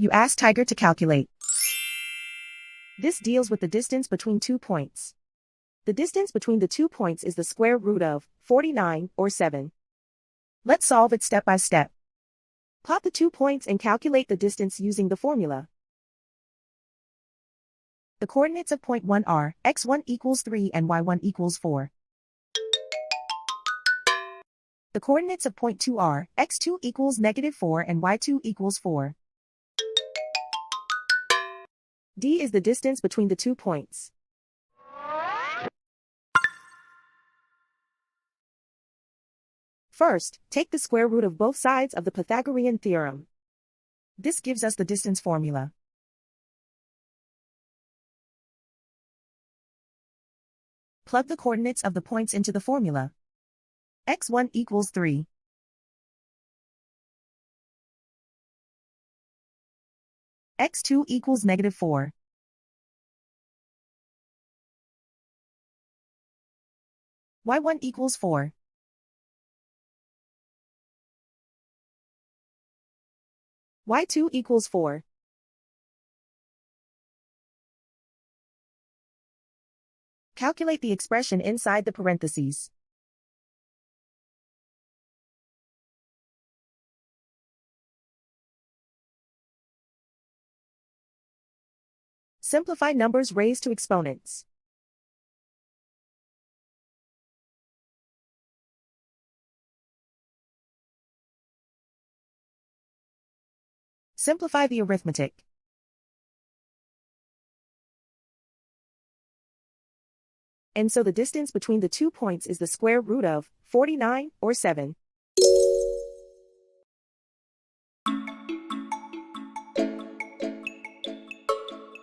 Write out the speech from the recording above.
You ask Tiger to calculate. This deals with the distance between 2 points. The distance between the 2 points is the square root of 49, or 7. Let's solve it step by step. Plot the 2 points and calculate the distance using the formula. The coordinates of point 1 are x1 equals 3 and y1 equals 4. The coordinates of point 2 are x2 equals -4 and y2 equals 4. D is the distance between the 2 points. First, take the square root of both sides of the Pythagorean theorem. This gives us the distance formula. Plug the coordinates of the points into the formula. x1 equals 3. x2 equals -4. y1 equals 4. y2 equals 4. Calculate the expression inside the parentheses. Simplify numbers raised to exponents. Simplify the arithmetic. And so the distance between the 2 points is the square root of 49, or 7.